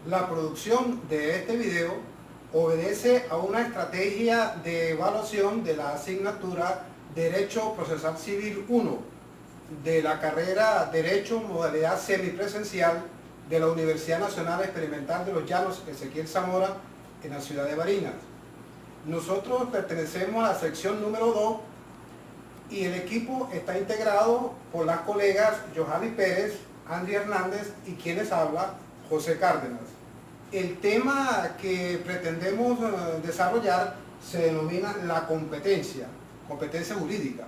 La producción de este video obedece a una estrategia de evaluación de la asignatura Derecho Procesal Civil 1 de la carrera Derecho modalidad semipresencial de la Universidad Nacional Experimental de los Llanos Ezequiel Zamora en la ciudad de Barinas. Nosotros pertenecemos a la sección número 2 y el equipo está integrado por las colegas Johanny Pérez, Andy Hernández y quienes habla, José Cárdenas. El tema que pretendemos desarrollar se denomina la competencia jurídica.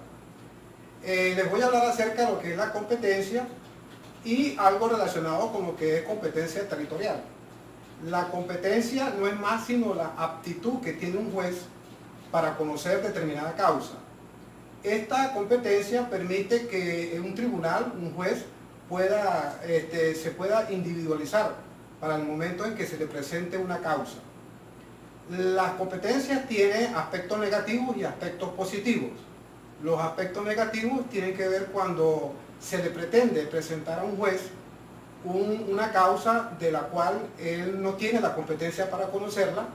Les voy a hablar acerca de lo que es la competencia y algo relacionado con lo que es competencia territorial. La competencia no es más sino la aptitud que tiene un juez para conocer determinada causa. Esta competencia permite que en un tribunal, un juez, se pueda individualizar para el momento en que se le presente una causa. Las competencias tienen aspectos negativos y aspectos positivos. Los aspectos negativos tienen que ver cuando se le pretende presentar a un juez una causa de la cual él no tiene la competencia para conocerla,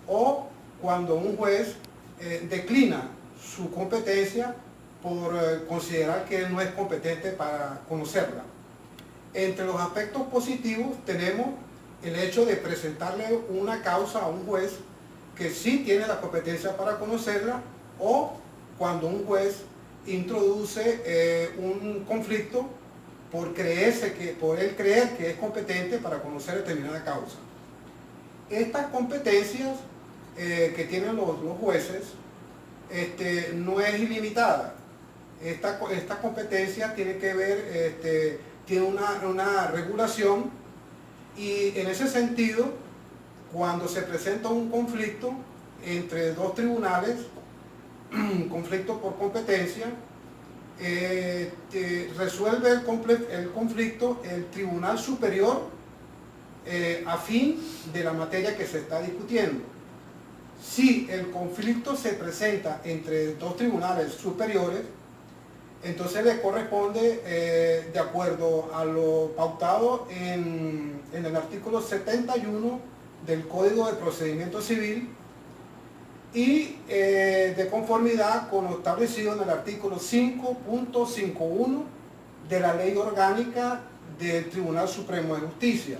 o cuando un juez declina su competencia por considerar que él no es competente para conocerla. Entre los aspectos positivos tenemos el hecho de presentarle una causa a un juez que sí tiene la competencia para conocerla, o cuando un juez introduce un conflicto por él creer que es competente para conocer determinada causa. Estas competencias que tienen los jueces no es ilimitada. Esta competencia tiene que ver, tiene una regulación, y en ese sentido, cuando se presenta un conflicto entre dos tribunales, conflicto por competencia, resuelve el conflicto el Tribunal Superior a fin de la materia que se está discutiendo. Si el conflicto se presenta entre dos tribunales superiores, entonces le corresponde, de acuerdo a lo pautado en el artículo 71 del Código de Procedimiento Civil, y de conformidad con lo establecido en el artículo 5.51 de la Ley Orgánica del Tribunal Supremo de Justicia.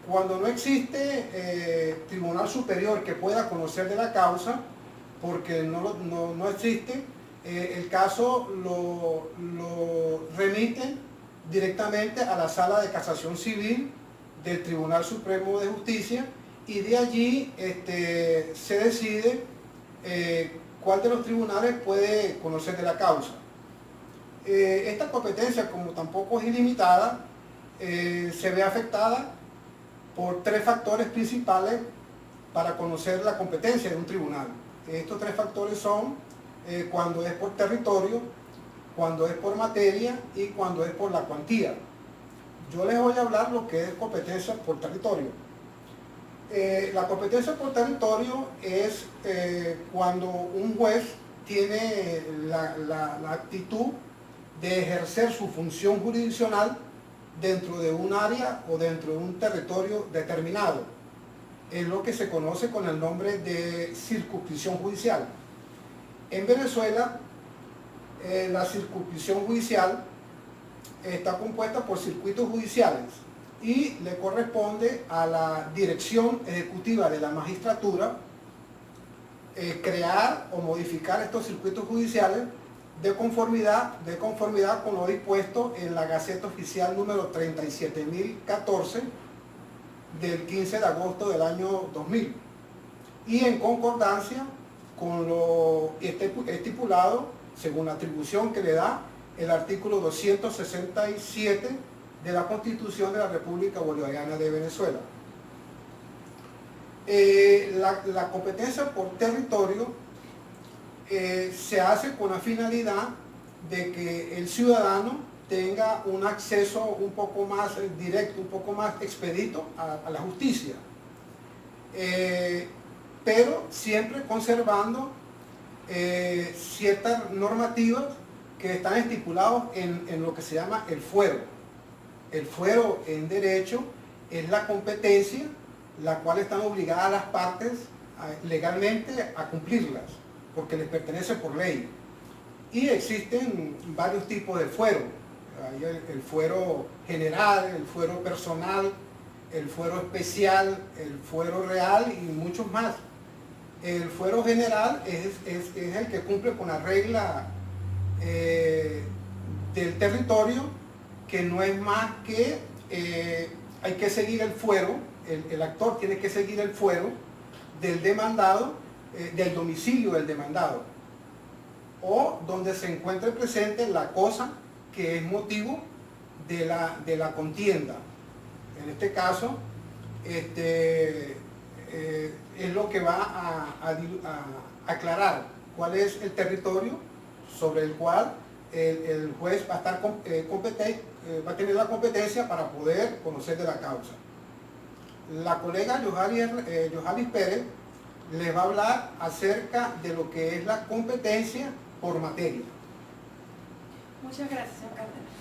Cuando no existe tribunal superior que pueda conocer de la causa, porque no existe, el caso lo remiten directamente a la Sala de Casación Civil del Tribunal Supremo de Justicia, y de allí se decide cuál de los tribunales puede conocer de la causa. Esta competencia, como tampoco es ilimitada, se ve afectada por tres factores principales para conocer la competencia de un tribunal. Estos tres factores son cuando es por territorio, cuando es por materia y cuando es por la cuantía. Yo les voy a hablar lo que es competencia por territorio. La competencia por territorio es cuando un juez tiene la actitud de ejercer su función jurisdiccional dentro de un área o dentro de un territorio determinado. Es lo que se conoce con el nombre de circunscripción judicial. En Venezuela, la circunscripción judicial está compuesta por circuitos judiciales y le corresponde a la dirección ejecutiva de la magistratura crear o modificar estos circuitos judiciales de conformidad con lo dispuesto en la Gaceta Oficial número 37.014 del 15 de agosto del año 2000, y en concordancia con lo estipulado según la atribución que le da el artículo 267 de la Constitución de la República Bolivariana de Venezuela. La competencia por territorio se hace con la finalidad de que el ciudadano tenga un acceso un poco más directo, un poco más expedito a la justicia, pero siempre conservando ciertas normativas que están estipulados en lo que se llama el fuero. El fuero en derecho es la competencia la cual están obligadas las partes legalmente a cumplirlas, porque les pertenece por ley. Y existen varios tipos de fuero. Hay el fuero general, el fuero personal, el fuero especial, el fuero real y muchos más. El fuero general es el que cumple con la regla del territorio, que no es más que hay que seguir el fuero, el actor tiene que seguir el fuero del demandado, del domicilio del demandado, o donde se encuentre presente la cosa que es motivo de la contienda. En este caso, es lo que va a aclarar cuál es el territorio sobre el cual el juez va a estar va a tener la competencia para poder conocer de la causa. La colega Yohalis Pérez les va a hablar acerca de lo que es la competencia por materia. Muchas gracias, señor Cárdenas.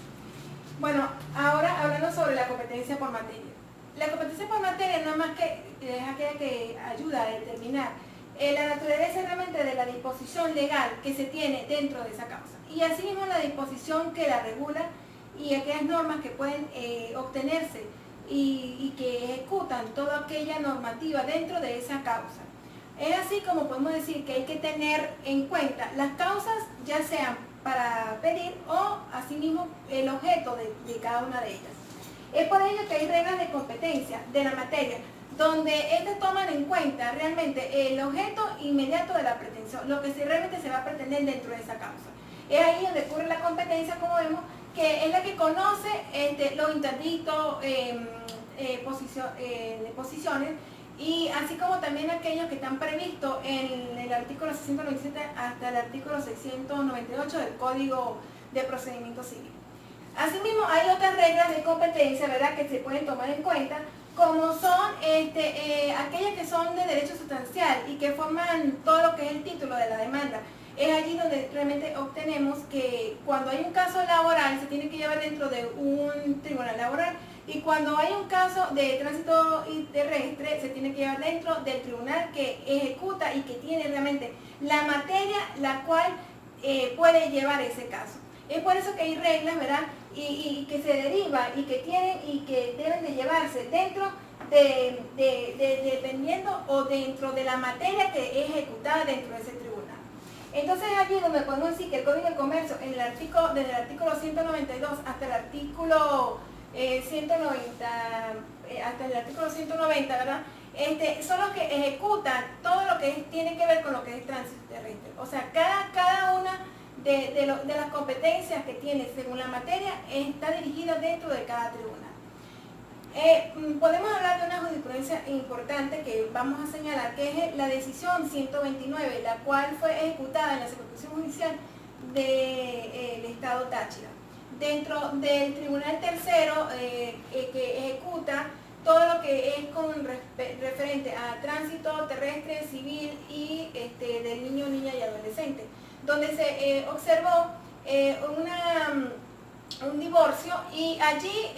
Bueno, ahora hablando sobre la competencia por materia. La competencia por materia no es más que es aquella que ayuda a determinar la naturaleza realmente de la disposición legal que se tiene dentro de esa causa. Y asimismo la disposición que la regula y aquellas normas que pueden obtenerse y que ejecutan toda aquella normativa dentro de esa causa. Es así como podemos decir que hay que tener en cuenta las causas, ya sean para pedir o asimismo el objeto de cada una de ellas. Es por ello que hay reglas de competencia de la materia, donde estas toman en cuenta realmente el objeto inmediato de la pretensión, lo que realmente se va a pretender dentro de esa causa. Es ahí donde ocurre la competencia, como vemos, que es la que conoce los interdictos de posiciones, y así como también aquellos que están previstos en el artículo 697 hasta el artículo 698 del Código de Procedimiento Civil. Asimismo, hay otras reglas de competencia, ¿verdad?, que se pueden tomar en cuenta, como son aquellas que son de derecho sustancial y que forman todo lo que es el título de la demanda. Es allí donde realmente obtenemos que cuando hay un caso laboral se tiene que llevar dentro de un tribunal laboral, y cuando hay un caso de tránsito terrestre se tiene que llevar dentro del tribunal que ejecuta y que tiene realmente la materia la cual puede llevar ese caso. Es por eso que hay reglas, ¿verdad?, y que se derivan y que tienen y que deben de llevarse dentro dependiendo o dentro de la materia que es ejecutada dentro de ese tribunal. Entonces allí donde podemos decir que el Código de Comercio, desde el artículo 192 hasta el artículo 190, ¿verdad?, son los que ejecutan todo lo que tiene que ver con lo que es tránsito terrestre. O sea, cada una de las competencias que tiene según la materia está dirigida dentro de cada tribunal. Podemos hablar de una jurisprudencia importante que vamos a señalar, que es la decisión 129, la cual fue ejecutada en la circunscripción judicial del Estado Táchira, dentro del Tribunal Tercero, que ejecuta todo lo que es con referente a tránsito terrestre, civil y del niño, niña y adolescente, donde se observó un divorcio, y allí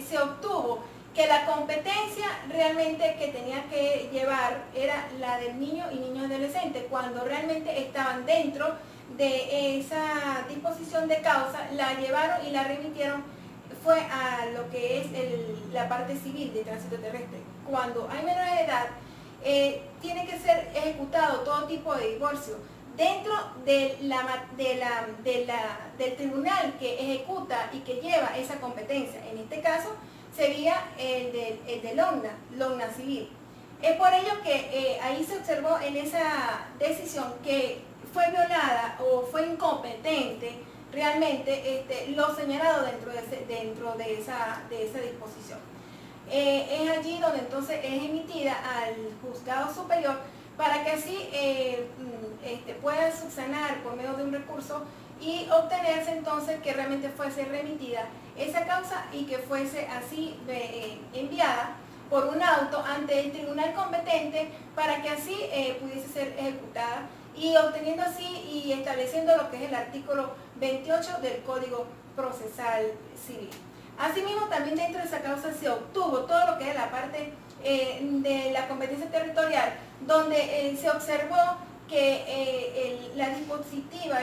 se obtuvo que la competencia realmente que tenía que llevar era la del niño y niño adolescente, cuando realmente estaban dentro de esa disposición de causa, la llevaron y la remitieron fue a lo que es la parte civil de tránsito terrestre. Cuando hay menores de edad, tiene que ser ejecutado todo tipo de divorcio dentro del tribunal que ejecuta y que lleva esa competencia. En este caso sería el de Logna Civil. Es por ello que ahí se observó en esa decisión que fue violada o fue incompetente realmente lo señalado dentro de esa disposición. Es allí donde entonces es emitida al juzgado superior para que así pueda subsanar por medio de un recurso y obtenerse entonces que realmente fuese remitida esa causa y que fuese así enviada por un auto ante el tribunal competente para que así pudiese ser ejecutada, y obteniendo así y estableciendo lo que es el artículo 28 del Código Procesal Civil. Asimismo, también dentro de esa causa se obtuvo todo lo que es la parte de la competencia territorial, donde se observó que la dispositiva,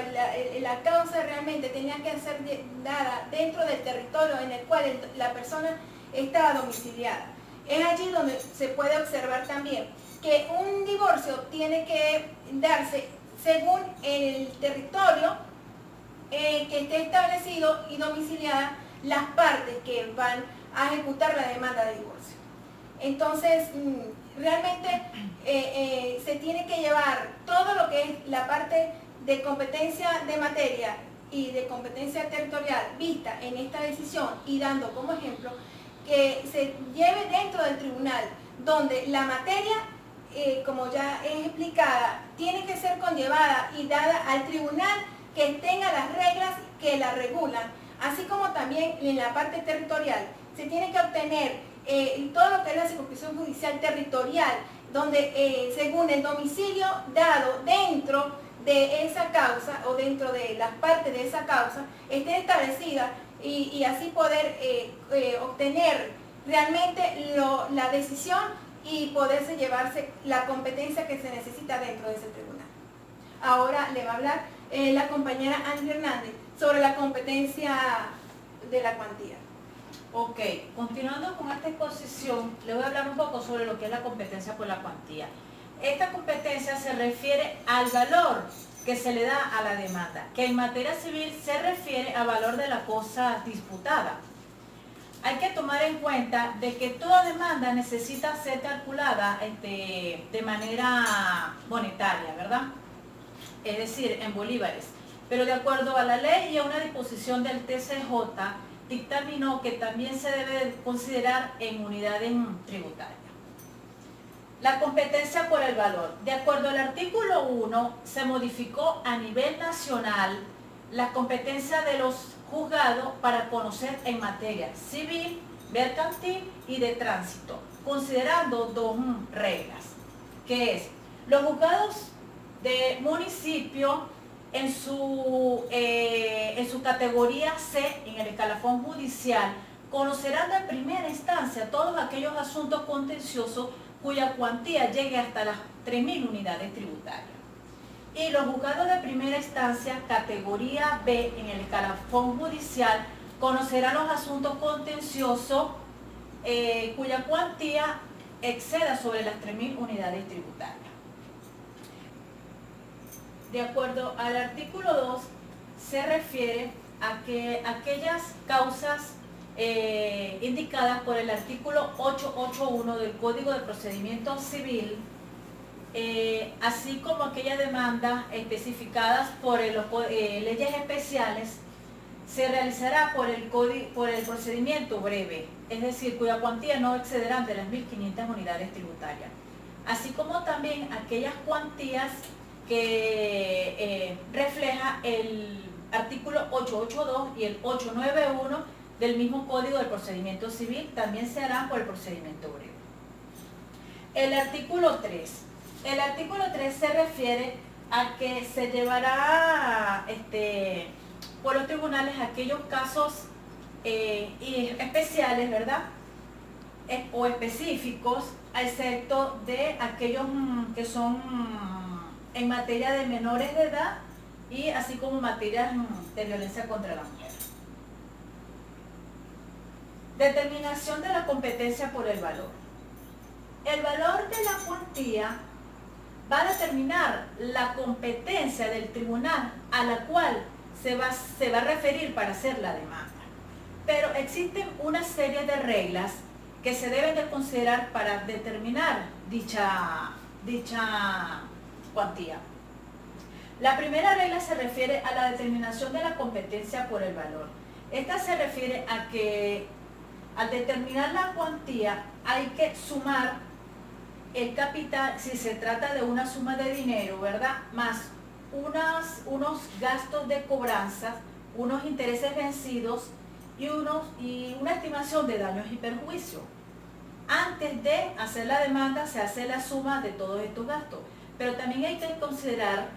la causa realmente tenía que ser dada dentro del territorio en el cual la persona estaba domiciliada. Es allí donde se puede observar también que un divorcio tiene que darse según el territorio que esté establecido y domiciliada las partes que van a ejecutar la demanda de divorcio. Entonces, realmente se tiene que llevar todo lo que es la parte de competencia de materia y de competencia territorial vista en esta decisión y dando como ejemplo que se lleve dentro del tribunal, donde la materia, como ya es explicada, tiene que ser conllevada y dada al tribunal que tenga las reglas que la regulan, así como también en la parte territorial. Se tiene que obtener todo lo que es la circunscripción judicial territorial, donde según el domicilio dado dentro de esa causa o dentro de las partes de esa causa, esté establecida y así poder obtener realmente la decisión y poderse llevarse la competencia que se necesita dentro de ese tribunal. Ahora le va a hablar la compañera Andy Hernández sobre la competencia de la cuantía. Ok, continuando con esta exposición, le voy a hablar un poco sobre lo que es la competencia por la cuantía. Esta competencia se refiere al valor que se le da a la demanda, que en materia civil se refiere al valor de la cosa disputada. Hay que tomar en cuenta de que toda demanda necesita ser calculada de manera monetaria, ¿verdad? Es decir, en bolívares. Pero de acuerdo a la ley y a una disposición del TCJ, dictaminó que también se debe considerar en unidades tributarias. La competencia por el valor. De acuerdo al artículo 1, se modificó a nivel nacional la competencia de los juzgados para conocer en materia civil, mercantil y de tránsito, considerando dos reglas, que es los juzgados de municipio en su categoría C, en el escalafón judicial, conocerán en primera instancia todos aquellos asuntos contenciosos cuya cuantía llegue hasta las 3.000 unidades tributarias. Y los juzgados de primera instancia, categoría B, en el escalafón judicial, conocerán los asuntos contenciosos cuya cuantía exceda sobre las 3.000 unidades tributarias. De acuerdo al artículo 2, se refiere a que aquellas causas indicadas por el artículo 881 del Código de Procedimiento Civil, así como aquellas demandas especificadas por leyes especiales, se realizará por el procedimiento breve, es decir, cuya cuantía no excederá de las 1.500 unidades tributarias, así como también aquellas cuantías que refleja el artículo 882 y el 891 del mismo Código del Procedimiento Civil, también se harán por el procedimiento breve. El artículo 3. El artículo 3 se refiere a que se llevará por los tribunales aquellos casos especiales, ¿verdad? O específicos, excepto de aquellos que son en materia de menores de edad y así como materias de violencia contra la mujer. Determinación de la competencia por el valor. El valor de la cuantía va a determinar la competencia del tribunal a la cual se va a referir para hacer la demanda. Pero existen una serie de reglas que se deben de considerar para determinar dicha cuantía. La primera regla se refiere a la determinación de la competencia por el valor. Esta se refiere a que al determinar la cuantía hay que sumar el capital, si se trata de una suma de dinero, ¿verdad? Más unos gastos de cobranzas, unos intereses vencidos y una estimación de daños y perjuicios. Antes de hacer la demanda se hace la suma de todos estos gastos. Pero también hay que considerar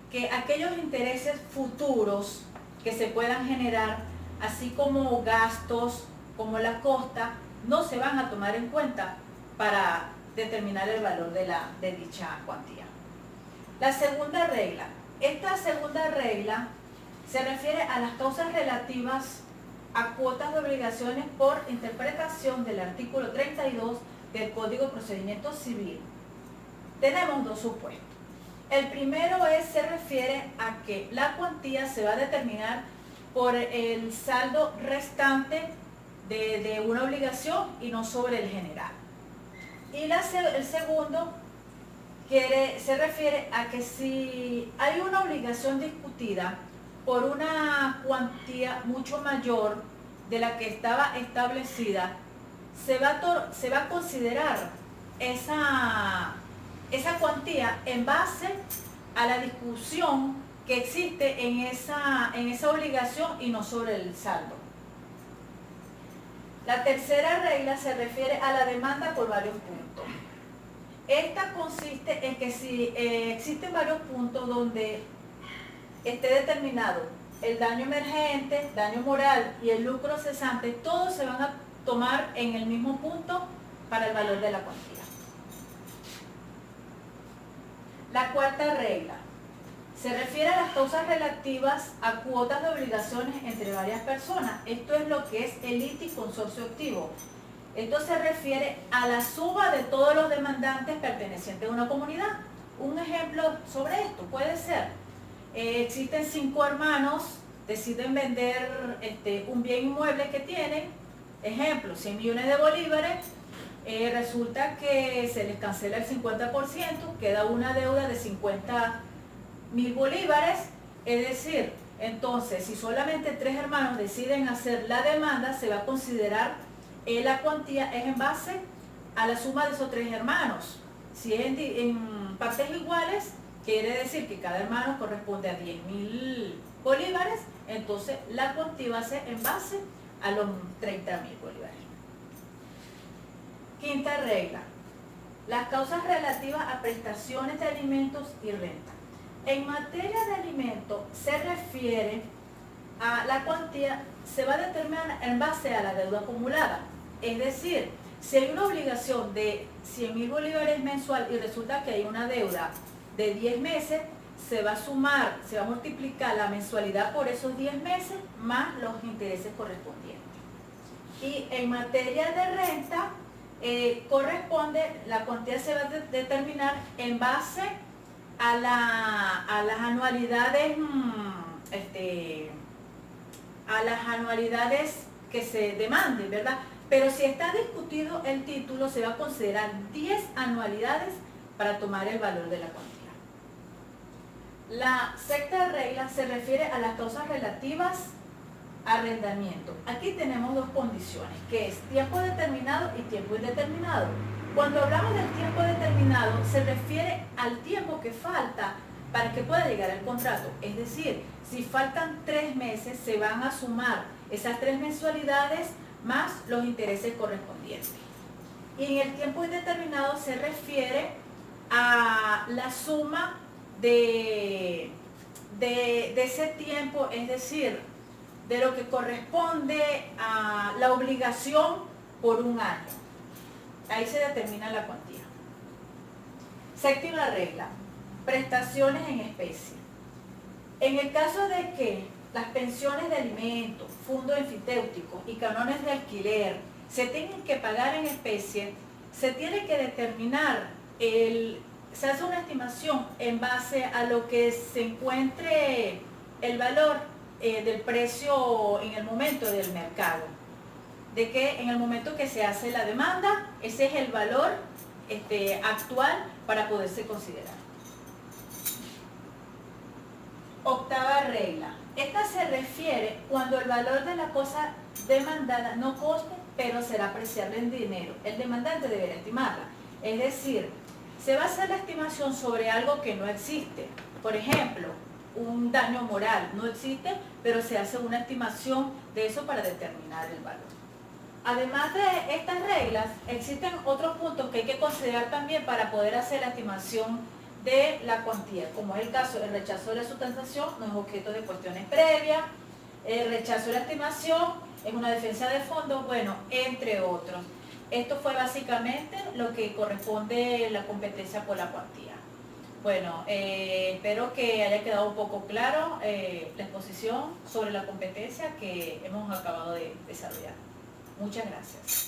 que aquellos intereses futuros que se puedan generar, así como gastos como la costa no se van a tomar en cuenta para determinar el valor de dicha cuantía. La segunda regla. Esta segunda regla se refiere a las causas relativas a cuotas de obligaciones por interpretación del artículo 32 del Código de Procedimiento Civil. Tenemos dos supuestos. El primero se refiere a que la cuantía se va a determinar por el saldo restante de una obligación y no sobre el general. Y el segundo se refiere a que si hay una obligación discutida por una cuantía mucho mayor de la que estaba establecida, se va a considerar esa cuantía en base a la discusión que existe en esa obligación y no sobre el saldo. La tercera regla se refiere a la demanda por varios puntos. Esta consiste en que si existen varios puntos donde esté determinado el daño emergente, daño moral y el lucro cesante, todos se van a tomar en el mismo punto para el valor de la cuantía. La cuarta regla se refiere a las causas relativas a cuotas de obligaciones entre varias personas. Esto es lo que es el litis consorcio activo. Esto se refiere a la suma de todos los demandantes pertenecientes a una comunidad. Un ejemplo sobre esto puede ser, existen 5 hermanos, deciden vender un bien inmueble que tienen, ejemplo, 100 millones de bolívares, resulta que se les cancela el 50%, queda una deuda de 50.000 bolívares, es decir, entonces si solamente 3 hermanos deciden hacer la demanda, se va a considerar la cuantía es en base a la suma de esos 3 hermanos. Si es en partes iguales, quiere decir que cada hermano corresponde a 10.000 bolívares, entonces la cuantía va a ser en base a los 30.000 bolívares. Quinta regla, las causas relativas a prestaciones de alimentos y renta. En materia de alimentos se refiere a la cuantía, se va a determinar en base a la deuda acumulada. Es decir, si hay una obligación de 100.000 bolívares mensual y resulta que hay una deuda de 10 meses, se va a sumar, se va a multiplicar la mensualidad por esos 10 meses más los intereses correspondientes. Y en materia de renta, la cuantía se va a determinar en base a las anualidades que se demanden, ¿verdad? Pero si está discutido el título, se va a considerar 10 anualidades para tomar el valor de la cuantía. La sexta regla se refiere a las causas relativas a arrendamiento. Aquí tenemos dos condiciones, que es tiempo determinado y tiempo indeterminado. Cuando hablamos del tiempo determinado, se refiere al tiempo que falta para que pueda llegar el contrato. Es decir, si faltan 3 meses, se van a sumar esas 3 mensualidades más los intereses correspondientes. Y en el tiempo indeterminado se refiere a la suma de ese tiempo, es decir, de lo que corresponde a la obligación por un año. Ahí se determina la cuantía. Séptima regla, prestaciones en especie. En el caso de que las pensiones de alimentos, fondos enfiteuticos y canones de alquiler se tengan que pagar en especie, se tiene que determinar, se hace una estimación en base a lo que se encuentre el valor del precio en el momento del mercado. De que en el momento que se hace la demanda, ese es el valor actual para poderse considerar. Octava regla. Esta se refiere cuando el valor de la cosa demandada no coste, pero será apreciable en dinero. El demandante deberá estimarla. Es decir, se va a hacer la estimación sobre algo que no existe. Por ejemplo, un daño moral no existe, pero se hace una estimación de eso para determinar el valor. Además de estas reglas, existen otros puntos que hay que considerar también para poder hacer la estimación de la cuantía, como es el caso del rechazo de la sustentación, no es objeto de cuestiones previas, el rechazo de la estimación en una defensa de fondos, bueno, entre otros. Esto fue básicamente lo que corresponde la competencia por la cuantía. Bueno, espero que haya quedado un poco claro la exposición sobre la competencia que hemos acabado de desarrollar. Muchas gracias.